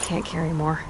can't carry more.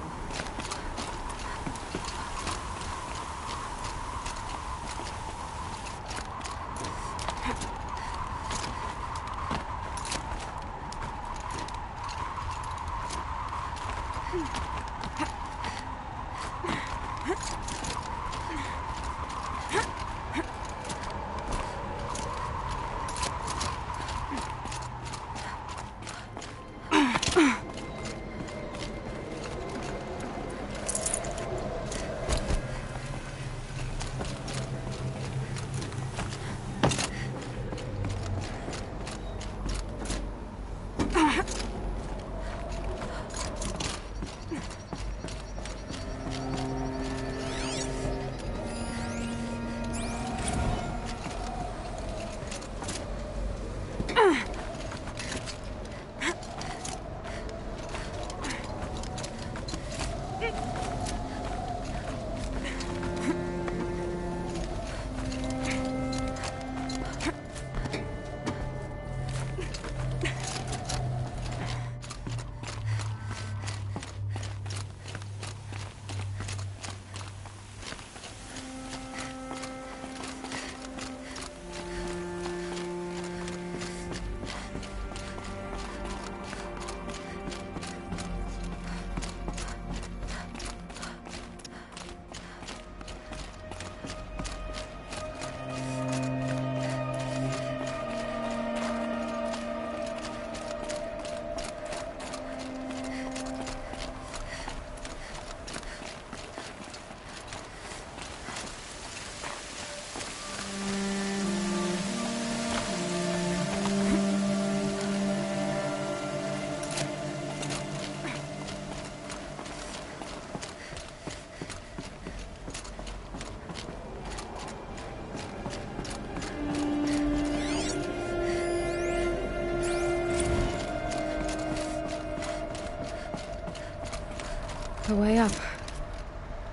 The way up.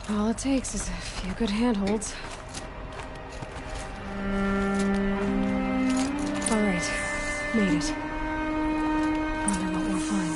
All it takes is a few good handholds. All right, made it. Wonder what we'll find.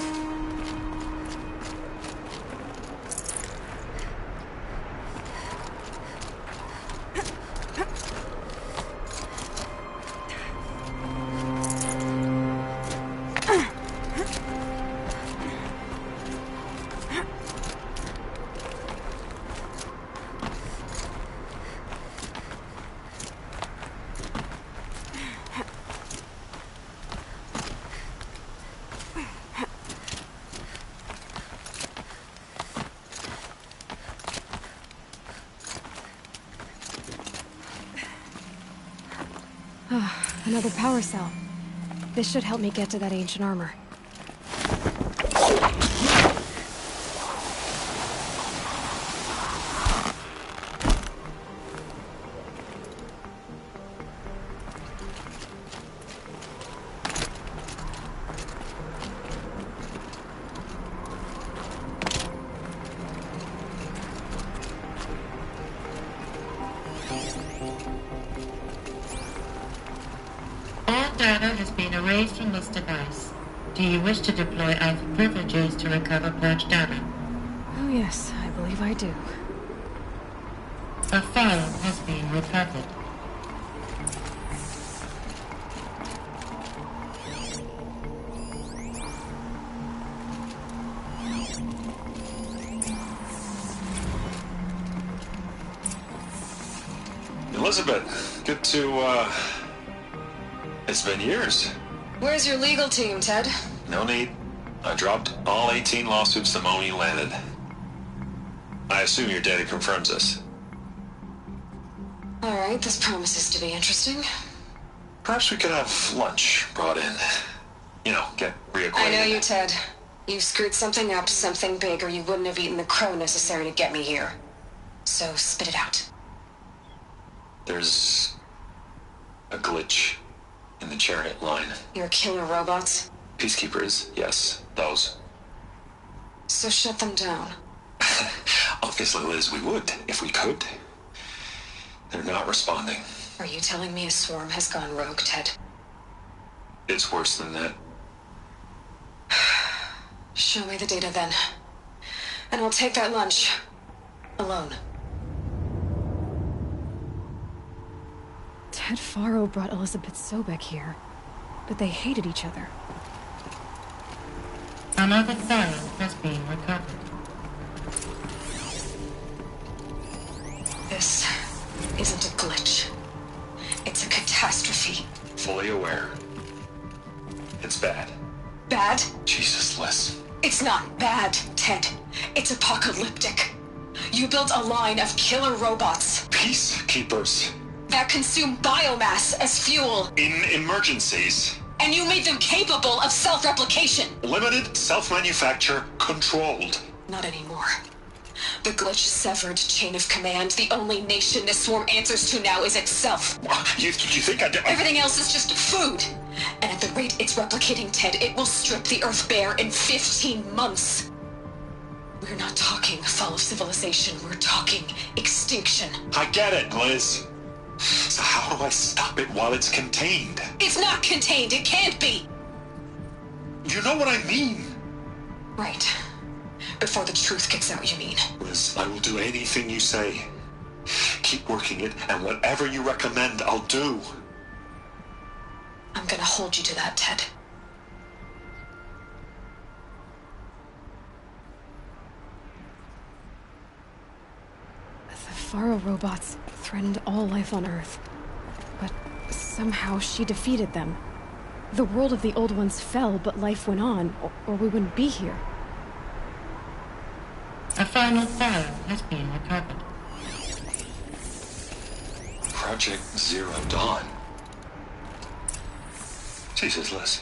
Another power cell. This should help me get to that ancient armor. Data has been erased from this device. Do you wish to deploy Alpha privileges to recover purged data? Oh yes, I believe I do. A file has been recovered. Elizabeth, good to, It's been years. Where's your legal team, Ted? No need. I dropped all 18 lawsuits the moment you landed. I assume your data confirms this. Alright, this promises to be interesting. Perhaps we could have lunch brought in. You know, get reacquainted. I know you, Ted. You screwed something up, something big, or you wouldn't have eaten the crow necessary to get me here. So, spit it out. There's a glitch in the chariot line. Your killer robots? Peacekeepers, yes, those. So shut them down. Obviously, Liz, we would, if we could. They're not responding. Are you telling me a swarm has gone rogue, Ted? It's worse than that. Show me the data then. And I'll take that lunch. Alone. Ted Faro brought Elizabeth Sobek here, but they hated each other. Another file has been recovered. This isn't a glitch. It's a catastrophe. Fully aware. It's bad. Bad? Jesus, Liz. It's not bad, Ted. It's apocalyptic. You built a line of killer robots Peacekeepers. that consume biomass as fuel, In emergencies. and you made them capable of self-replication. Limited, self-manufacture, controlled. Not anymore. The glitch severed chain of command. The only nation this swarm answers to now is itself. You think I... Everything else is just food. And at the rate it's replicating, Ted, it will strip the Earth bare in 15 months. We're not talking fall of civilization. We're talking extinction. I get it, Liz. So how do I stop it while it's contained? It's not contained. It can't be. You know what I mean. Right. Before the truth gets out, you mean? Liz, I will do anything you say. Keep working it, and whatever you recommend, I'll do. I'm gonna hold you to that, Ted. The Faro robots threatened all life on Earth, but somehow she defeated them. The world of the old ones fell, but life went on, or we wouldn't be here. A final file has been recovered. Project Zero Dawn. Jesus, Liz.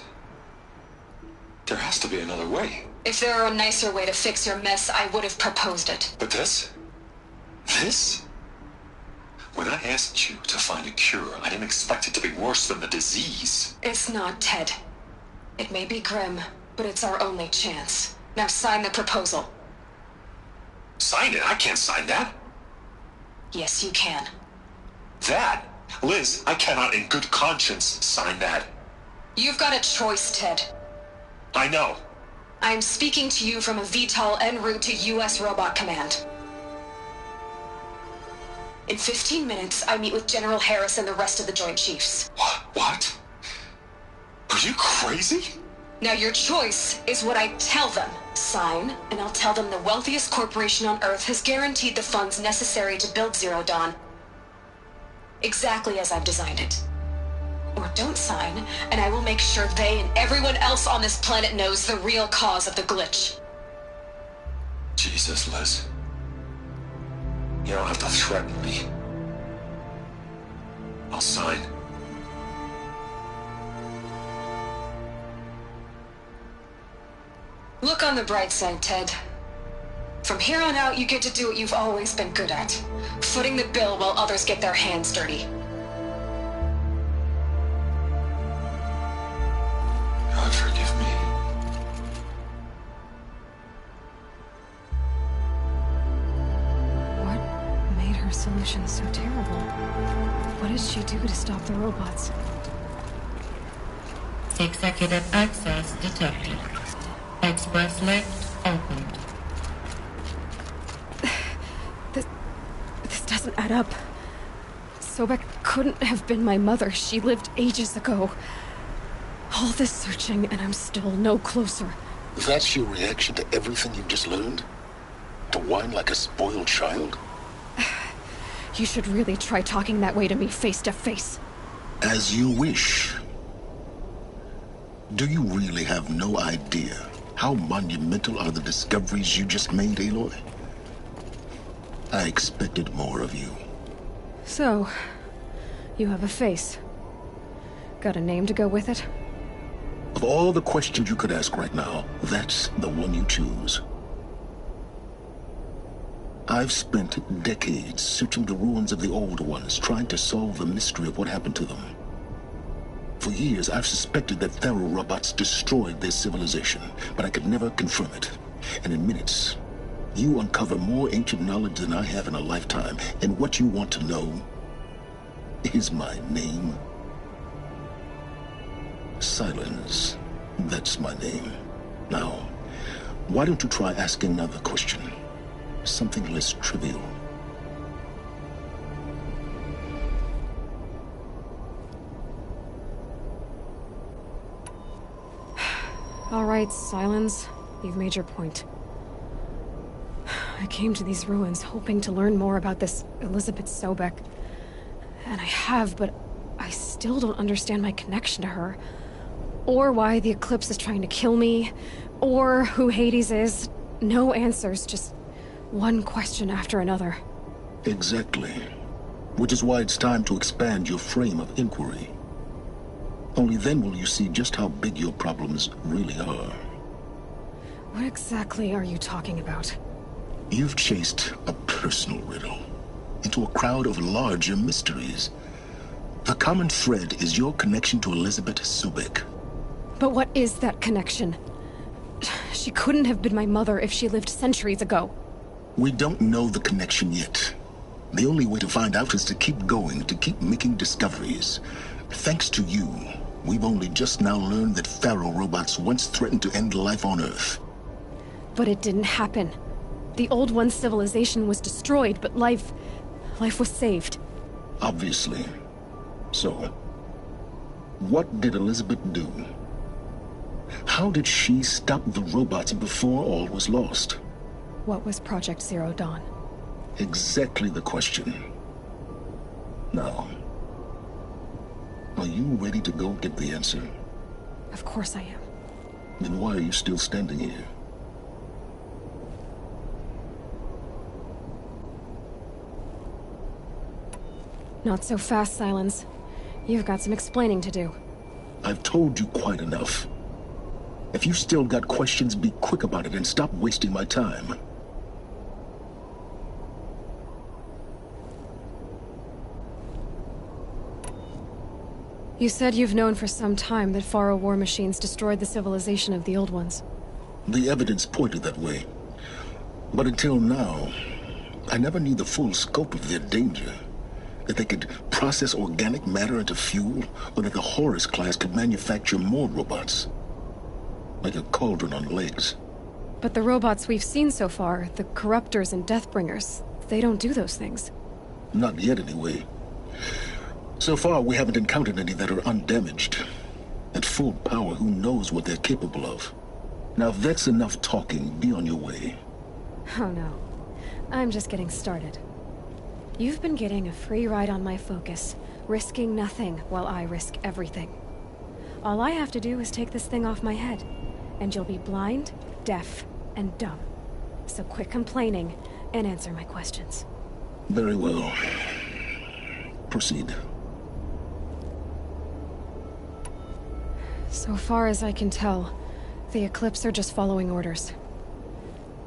There has to be another way. If there were a nicer way to fix your mess, I would have proposed it. But this? This? When I asked you to find a cure, I didn't expect it to be worse than the disease. It's not, Ted. It may be grim, but it's our only chance. Now sign the proposal. Sign it? I can't sign that. Yes, you can. That? Liz, I cannot in good conscience sign that. You've got a choice, Ted. I know. I'm speaking to you from a VTOL en route to U.S. Robot Command. In 15 minutes, I meet with General Harris and the rest of the Joint Chiefs. What? Are you crazy? Now your choice is what I tell them. Sign, and I'll tell them the wealthiest corporation on Earth has guaranteed the funds necessary to build Zero Dawn. Exactly as I've designed it. Or don't sign, and I will make sure they and everyone else on this planet knows the real cause of the glitch. Jesus, Liz. You don't have to threaten me. I'll sign. Look on the bright side, Ted. From here on out, you get to do what you've always been good at. Footing the bill while others get their hands dirty. God forgive me. What made her solution so terrible? What did she do to stop the robots? Executive access detected. Express lift opened. This doesn't add up. Sobek couldn't have been my mother. She lived ages ago. All this searching, and I'm still no closer. That's your reaction to everything you've just learned? To whine like a spoiled child? You should really try talking that way to me face to face. As you wish. Do you really have no idea how monumental are the discoveries you just made, Aloy? I expected more of you. So, you have a face. Got a name to go with it? Of all the questions you could ask right now, that's the one you choose. I've spent decades searching the ruins of the old ones, trying to solve the mystery of what happened to them. For years, I've suspected that Faro robots destroyed their civilization, but I could never confirm it. And in minutes, you uncover more ancient knowledge than I have in a lifetime, and what you want to know is my name. Silence. That's my name. Now, Why don't you try asking another question? Something less trivial. All right, Silence. You've made your point. I came to these ruins hoping to learn more about this Elizabeth Sobek. And I have, but I still don't understand my connection to her. Or why the Eclipse is trying to kill me. Or who Hades is. No answers, just one question after another. Exactly. Which is why it's time to expand your frame of inquiry. Only then will you see just how big your problems really are. What exactly are you talking about? You've chased a personal riddle into a crowd of larger mysteries. The common thread is your connection to Elizabeth Sobek. But what is that connection? She couldn't have been my mother if she lived centuries ago. We don't know the connection yet. The only way to find out is to keep going, to keep making discoveries. Thanks to you, we've only just now learned that Pharaoh robots once threatened to end life on Earth. But it didn't happen. The Old One's civilization was destroyed, but life was saved. Obviously. So, what did Elizabeth do? How did she stop the robots before all was lost? What was Project Zero Dawn? Exactly the question. Now, are you ready to go get the answer? Of course I am. Then why are you still standing here? Not so fast, Silence. You've got some explaining to do. I've told you quite enough. If you've still got questions, be quick about it and stop wasting my time. You said you've known for some time that Pharaoh war machines destroyed the civilization of the Old Ones. The evidence pointed that way. But until now, I never knew the full scope of their danger. That they could process organic matter into fuel, or that the Horus class could manufacture more robots. Like a cauldron on legs. But the robots we've seen so far, the Corruptors and Deathbringers, they don't do those things. Not yet, anyway. So far, we haven't encountered any that are undamaged. At full power, who knows what they're capable of? Now, if that's enough talking, be on your way. Oh no. I'm just getting started. You've been getting a free ride on my focus, risking nothing while I risk everything. All I have to do is take this thing off my head, and you'll be blind, deaf, and dumb. So quit complaining and answer my questions. Very well. Proceed. So far as I can tell, the Eclipse are just following orders.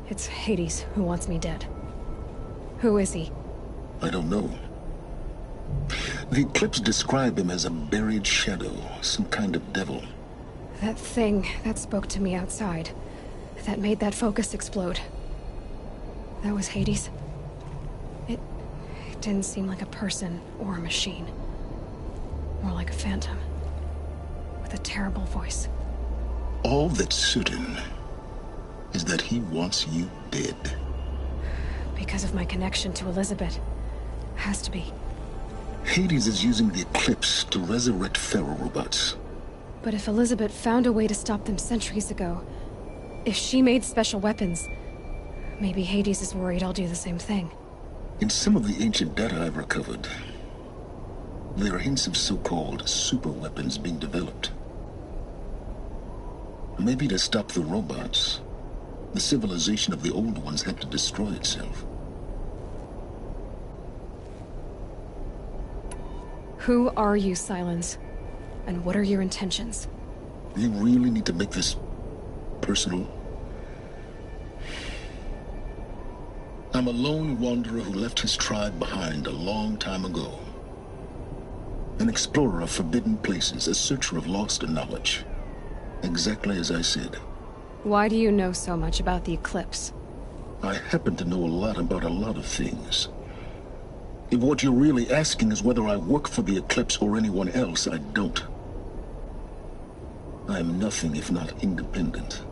It's Hades who wants me dead. Who is he? I don't know. The Eclipse describe him as a buried shadow, some kind of devil. That thing that spoke to me outside, that made that focus explode. That was Hades? It didn't seem like a person or a machine. More like a phantom. With a terrible voice. All that's certain is that he wants you dead. Because of my connection to Elizabeth. Has to be. Hades is using the Eclipse to resurrect Pharaoh robots. But if Elizabeth found a way to stop them centuries ago, if she made special weapons, maybe Hades is worried I'll do the same thing. In some of the ancient data I've recovered, there are hints of so-called super weapons being developed. Maybe to stop the robots, the civilization of the Old Ones had to destroy itself. Who are you, Silence? And what are your intentions? You really need to make this personal? I'm a lone wanderer who left his tribe behind a long time ago. An explorer of forbidden places, a searcher of lost knowledge. Exactly as I said. Why do you know so much about the Eclipse? I happen to know a lot about a lot of things. If what you're really asking is whether I work for the Eclipse or anyone else, I don't. I am nothing if not independent.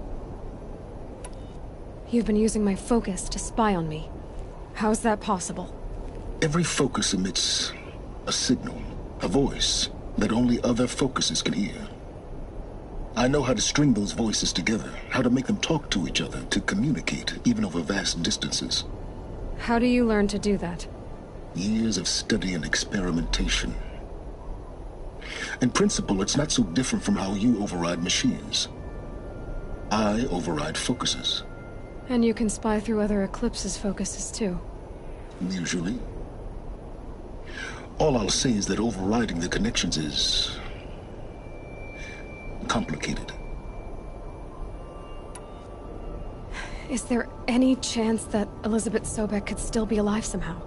You've been using my focus to spy on me. How's that possible? Every focus emits a signal, a voice, that only other focuses can hear. I know how to string those voices together, how to make them talk to each other, to communicate, even over vast distances. How do you learn to do that? Years of study and experimentation. In principle, it's not so different from how you override machines. I override focuses. And you can spy through other Eclipse's focuses too. Usually. All I'll say is that overriding the connections is complicated. Is there any chance that Elizabeth Sobek could still be alive somehow?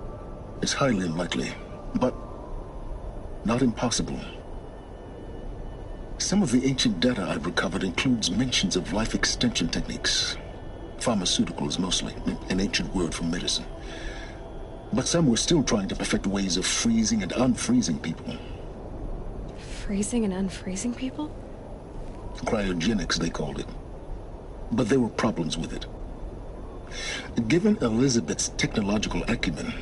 It's highly unlikely, but not impossible. Some of the ancient data I've recovered includes mentions of life extension techniques. Pharmaceuticals, mostly, an ancient word for medicine. But some were still trying to perfect ways of freezing and unfreezing people. Freezing and unfreezing people? Cryogenics, they called it. But there were problems with it. Given Elizabeth's technological acumen,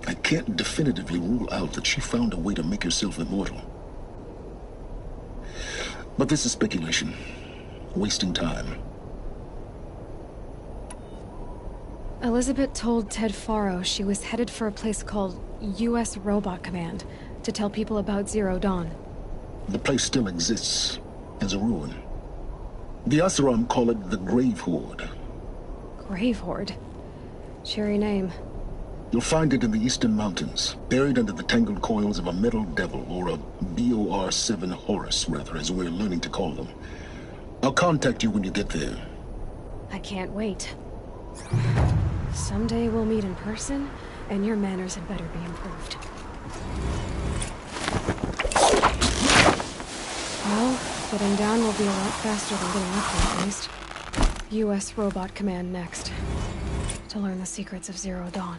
I can't definitively rule out that she found a way to make herself immortal. But this is speculation. Wasting time. Elizabeth told Ted Faro she was headed for a place called U.S. Robot Command to tell people about Zero Dawn. The place still exists as a ruin. The Asuram call it the Grave Horde. Grave Horde? Cheery name. You'll find it in the Eastern Mountains, buried under the tangled coils of a metal devil, or a BOR-7 Horus, rather, as we're learning to call them. I'll contact you when you get there. I can't wait. Someday we'll meet in person, and your manners had better be improved. Well, getting down will be a lot faster than getting up here, at least. U.S. Robot Command next. To learn the secrets of Zero Dawn.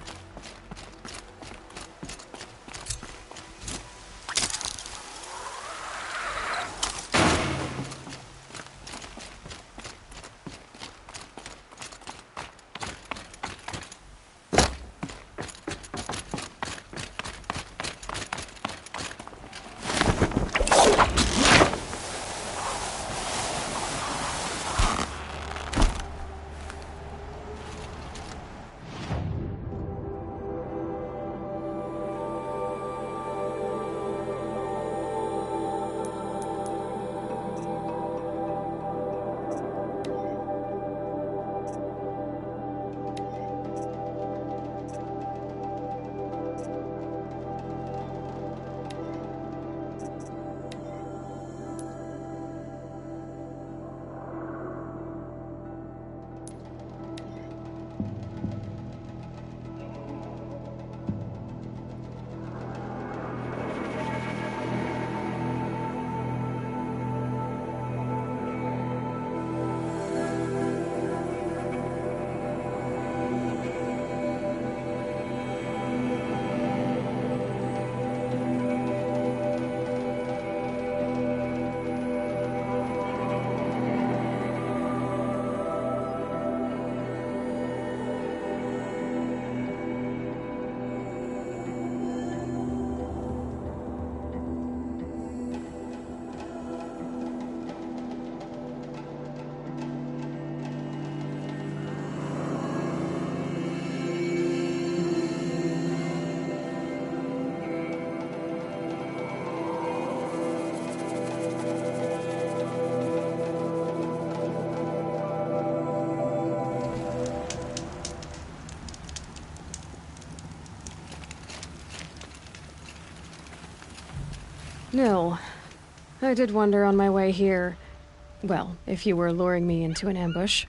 No. I did wonder on my way here. Well, if you were luring me into an ambush.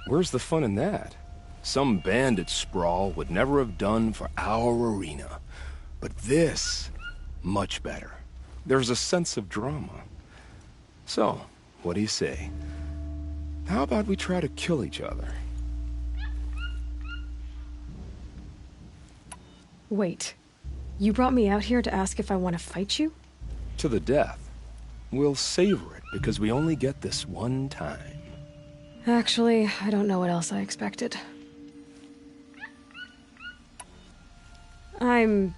Where's the fun in that? Some bandit sprawl would never have done for our arena. But this, much better. There's a sense of drama. So, what do you say? How about we try to kill each other? Wait. You brought me out here to ask if I want to fight you? To the death. We'll savor it because we only get this one time. Actually, I don't know what else I expected. I'm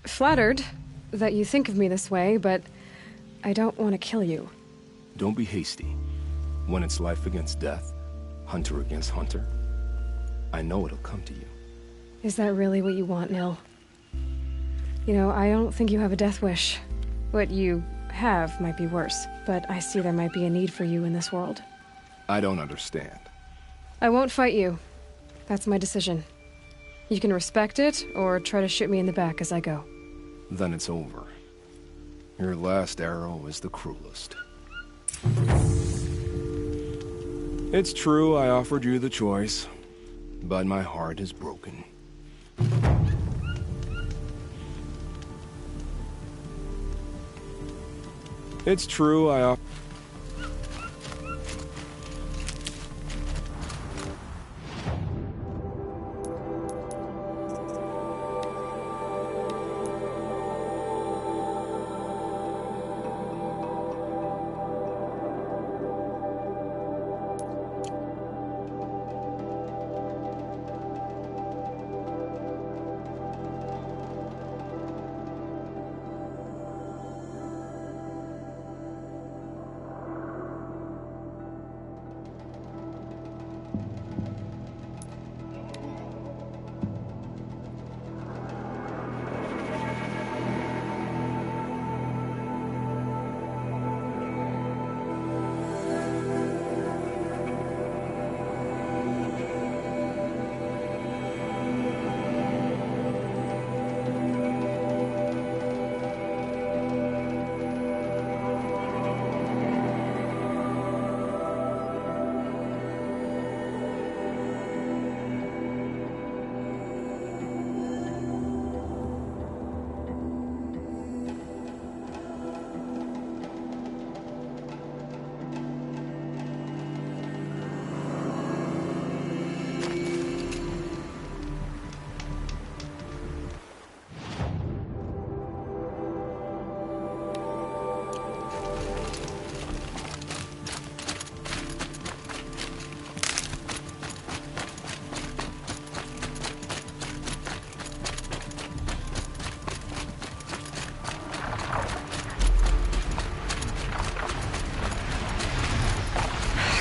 flattered that you think of me this way, but I don't want to kill you. Don't be hasty. When it's life against death, hunter against hunter, I know it'll come to you. Is that really what you want, Nil? You know, I don't think you have a death wish. What you have might be worse, but I see there might be a need for you in this world. I don't understand. I won't fight you. That's my decision. You can respect it, or try to shoot me in the back as I go. Then it's over. Your last arrow is the cruelest. It's true I offered you the choice, but my heart is broken. It's true I offered...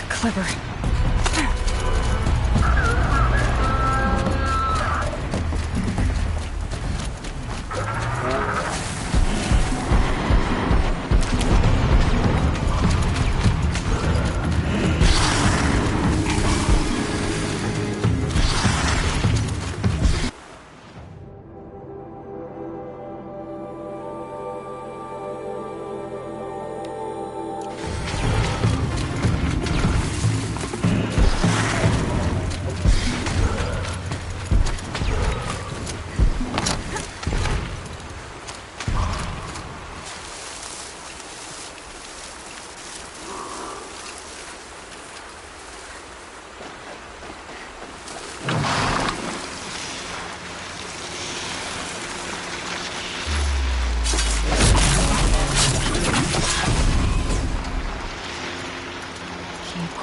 Clever.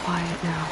Quiet now.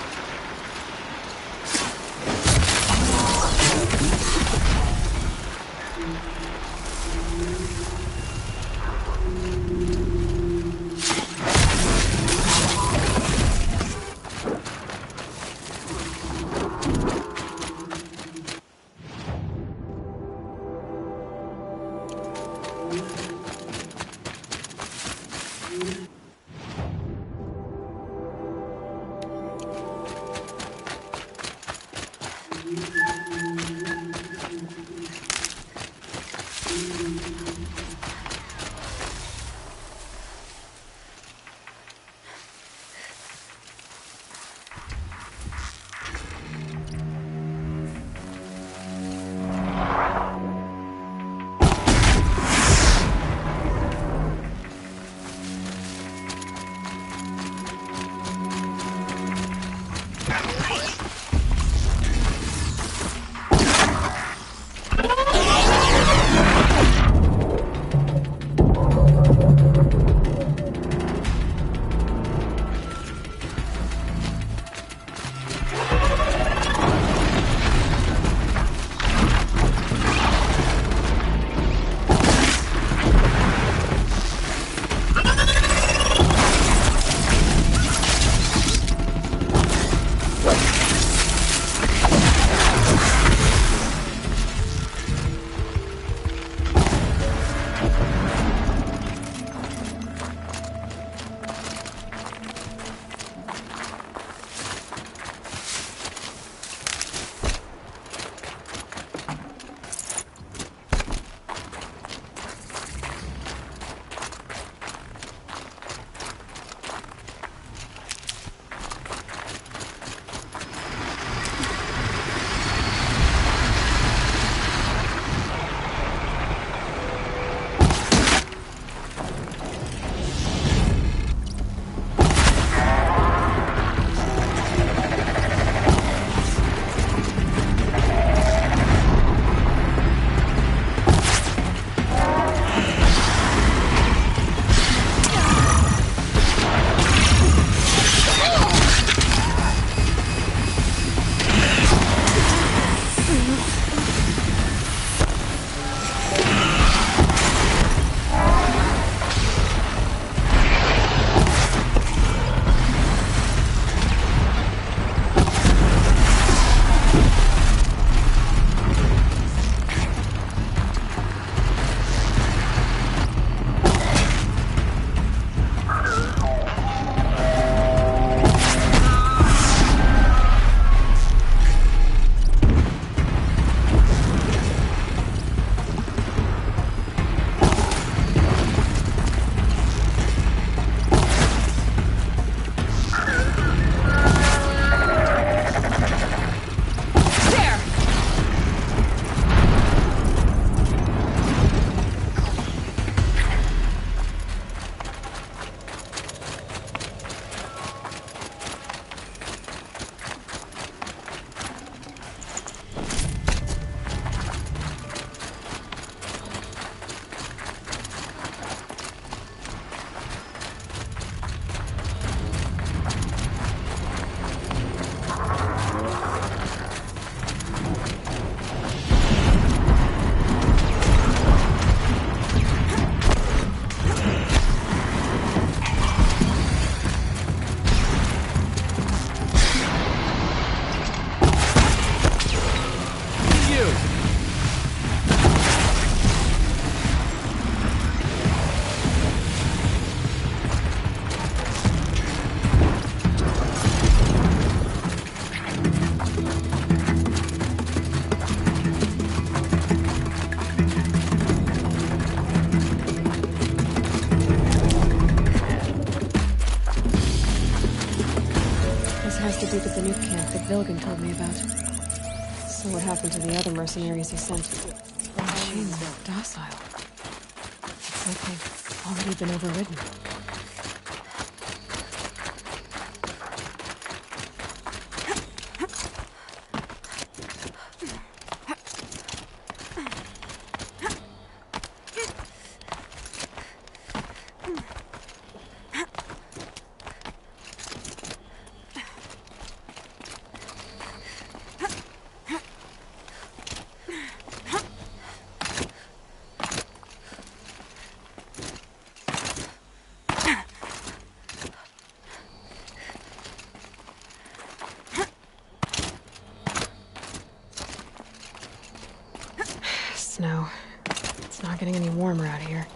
Banuk camp that Vilgan told me about. So what happened to the other mercenaries he sent? The machines were docile. It's like they've already been overridden. Snow. It's not getting any warmer out here.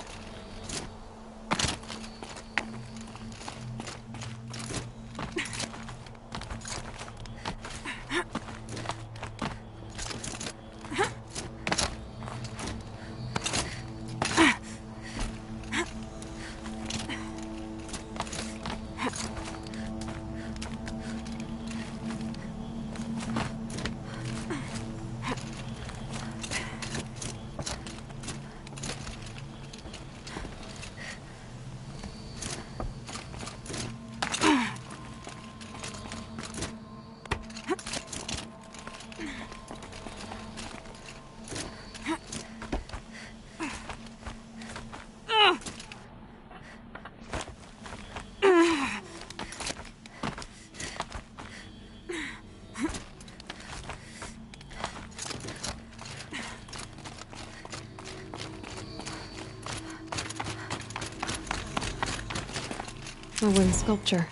A wind sculpture.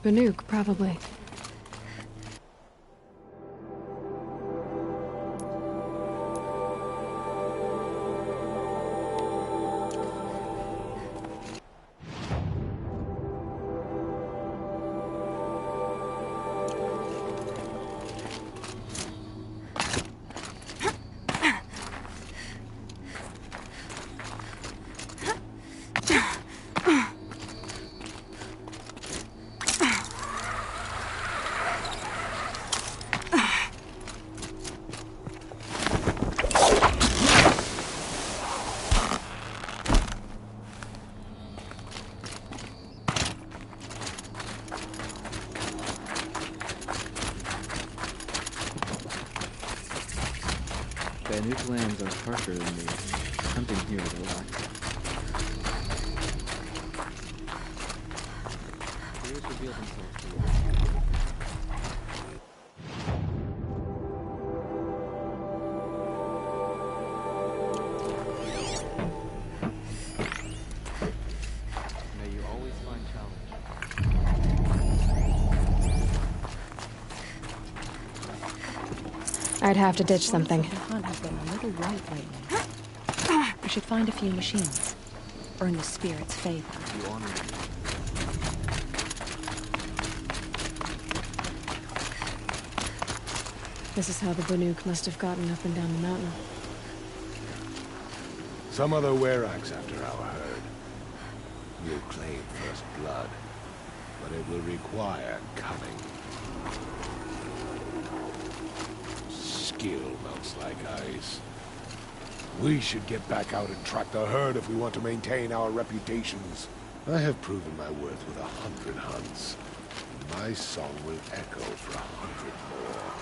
Banuk, probably. Banuk lands are harsher than me. Hunting here is relaxing. Players reveal themselves to you. May you always find challenge. I'd have to ditch something. The hunt has been a little light lately. We should find a few machines. Earn the spirit's favor. You honor me. This is how the Banuk must have gotten up and down the mountain. Some other werax after our herd. We'll claim first blood, but it will require cunning. Skill melts like ice. We should get back out and track the herd if we want to maintain our reputations. I have proven my worth with 100 hunts. My song will echo for 100 more.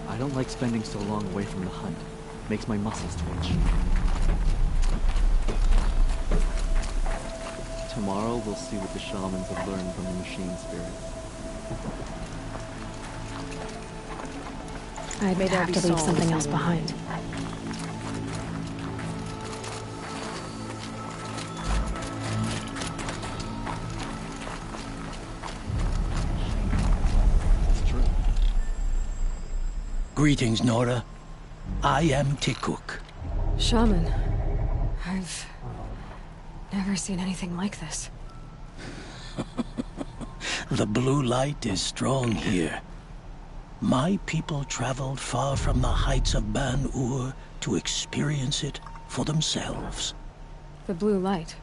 I don't like spending so long away from the hunt. Makes my muscles twitch. Tomorrow we'll see what the shamans have learned from the machine spirit. I'd have to leave something else behind. It's true. Greetings, Nora. I am Tikuk. Shaman. I've never seen anything like this. The blue light is strong here. My people traveled far from the heights of Ban-Ur to experience it for themselves. The blue light.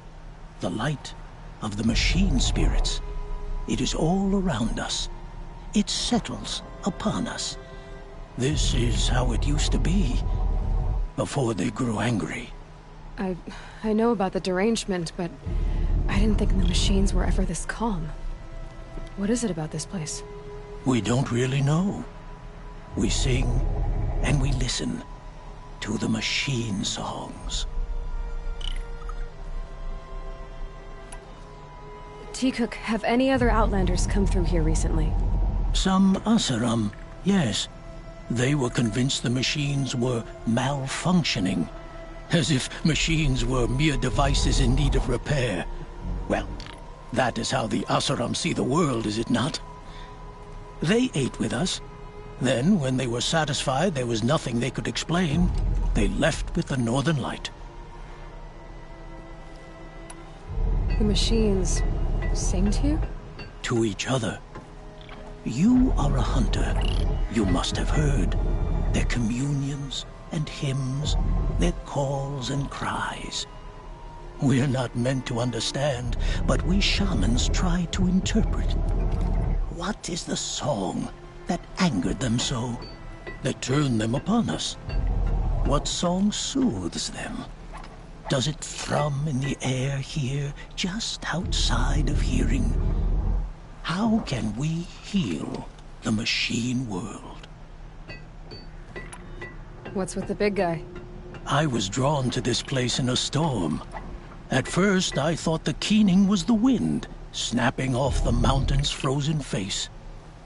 The light of the machine spirits. It is all around us. It settles upon us. This is how it used to be, before they grew angry. I know about the derangement, but I didn't think the machines were ever this calm. What is it about this place? We don't really know. We sing and we listen to the machine songs. Tikuk, have any other Outlanders come through here recently? Some Asaram, yes. They were convinced the machines were malfunctioning. As if machines were mere devices in need of repair. Well, that is how the Asaram see the world, is it not? They ate with us. Then, when they were satisfied there was nothing they could explain, they left with the Northern Light. The machines sing to you? To each other. You are a hunter. You must have heard their communions and hymns, their calls and cries. We're not meant to understand, but we shamans try to interpret. What is the song that angered them so, that turned them upon us? What song soothes them? Does it thrum in the air here, just outside of hearing? How can we heal the machine world? What's with the big guy? I was drawn to this place in a storm. At first, I thought the keening was the wind, snapping off the mountain's frozen face.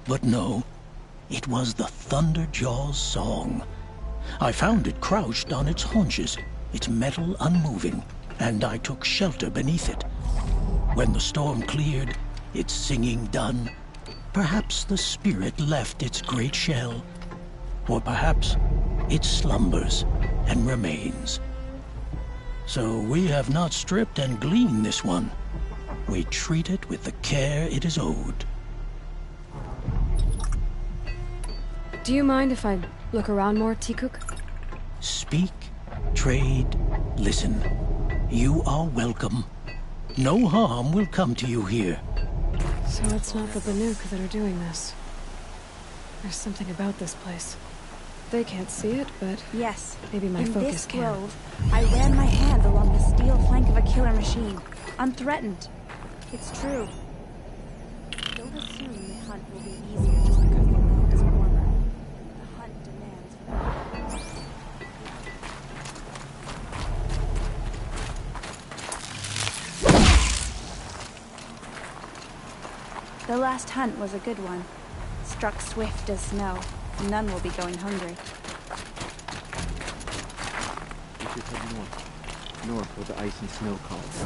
But no, it was the Thunderjaw's song. I found it crouched on its haunches, its metal unmoving, and I took shelter beneath it. When the storm cleared, its singing done, perhaps the spirit left its great shell, or perhaps it slumbers and remains. So we have not stripped and gleaned this one. We treat it with the care it is owed. Do you mind if I look around more, Tikuk? Speak, trade, listen. You are welcome. No harm will come to you here. So it's not the Banuk that are doing this. There's something about this place. They can't see it, but yes, maybe my focus this can. grove, I ran my hand along the steel flank of a killer machine, unthreatened. It's true. Don't assume the hunt will be easier just because the land is warmer. The hunt demands. The last hunt was a good one. Struck swift as snow. None will be going hungry. We should head north. North where the ice and snow calls.